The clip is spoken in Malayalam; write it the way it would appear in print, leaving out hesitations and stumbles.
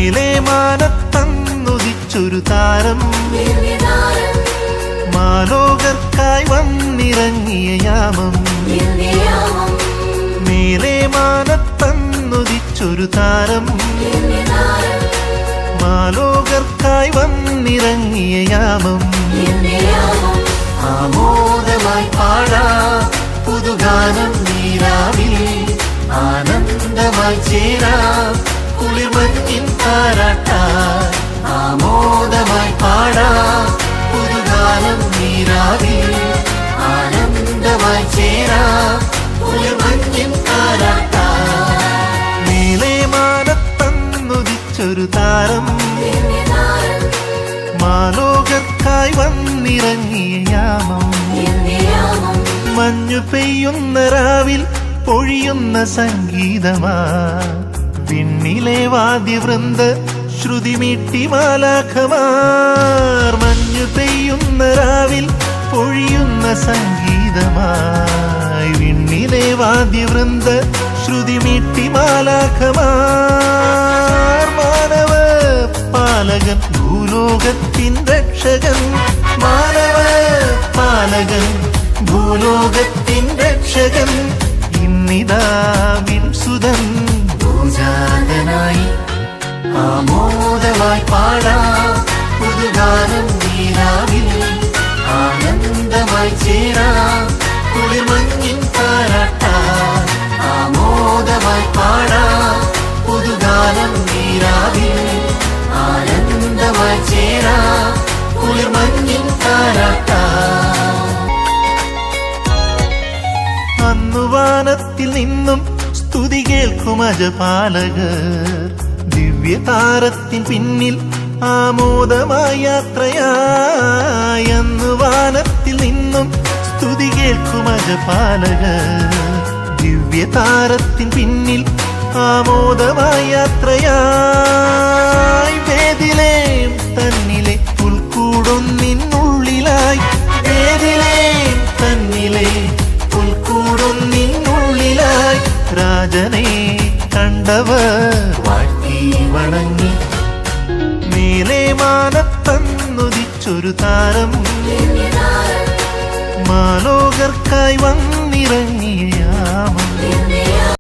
മേലെ മാനത്തന്നുദിച്ചൊരു താരം, മാലോകർക്കായി വന്നിറങ്ങിയ യാമം. മേലെ മാനത്തന്നുദിച്ചൊരു താരം, മാലോകർക്കായി വന്നിറങ്ങിയ യാമം. ആമോദമായി പാടാ പുതുഗാനം നീരാവിൽ, ആനന്ദമായി ചേരാ കുളിർമഞ്ഞിൻ താരാട്ടാ. ആമോദമായി പാടാ പുതുഗാനം നീരാവിൽ, ആനന്ദമായി ചേരാ കുളിർമഞ്ഞിൻ താരാട്ടാ. മേലെ മാനത്തന്നുദിച്ചൊരു താരം, മാലോകർക്കായി വന്നിറങ്ങിയ യാമം. മഞ്ഞു പെയ്യുന്ന രാവിൽ പൊഴിയുന്ന സംഗീതമാ, വിണ്ണിലെ വാദ്യവൃന്ദ ശ്രുതിമീട്ടി മാലാഖമാർ. മഞ്ഞു പെയ്യുന്ന രാവിൽ പൊഴിയുന്ന സംഗീതമായി, വിണ്ണിലെ വാദ്യവൃന്ദ ശ്രുതിമീട്ടി മാലാഖമാർ. മാനവ പാലകൻ ഭൂലോകത്തിൻ രക്ഷകൻ, മാനവ പാലകൻ ഭൂലോകത്തിൻ രക്ഷകൻ. ഇന്നിതാ വിൻസുതൻ ഭൂജാതനായി, ആമോദമായി പാടാ പുതുഗാനം നീരാവിൽ, ആനന്ദമായി ചേരാ കുളിർമഞ്ഞിൻ താരാട്ടാ. ആമോദമായി പാടാ പുതുഗാനം നീരാവിൽ, ആനന്ദമായി ചേരാ കുളിർമഞ്ഞിൻ താരാട്ടാ. അന്നു വാനത്തിൽ നിന്നും സ്തുതി കേൾക്കും അജപാലകർ, ദിവ്യതാരത്തിൻ പിന്നിൽ ആമോദമായ യാത്രയായി. അന്നു വാനത്തിൽ നിന്നും സ്തുതി കേൾക്കും അജപാലകർ, ദിവ്യതാരത്തിൻ പിന്നിൽ ആമോദമായ യാത്രയായി. വേദിലേം തന്നിലെ പുൽക്കൂടൊന്നിനുള്ളിലായി, വേദിലേം തന്നിലെ പുൽക്കൂടൊന്നിനുള്ളിലായി. രാജനെ കണ്ടവർ വാഴ്ത്തി വണങ്ങി, മേലെ മാനത്തന്നുദിച്ചൊരു താരം, മാലോകർക്കായി വന്നിറങ്ങിയ യാമം.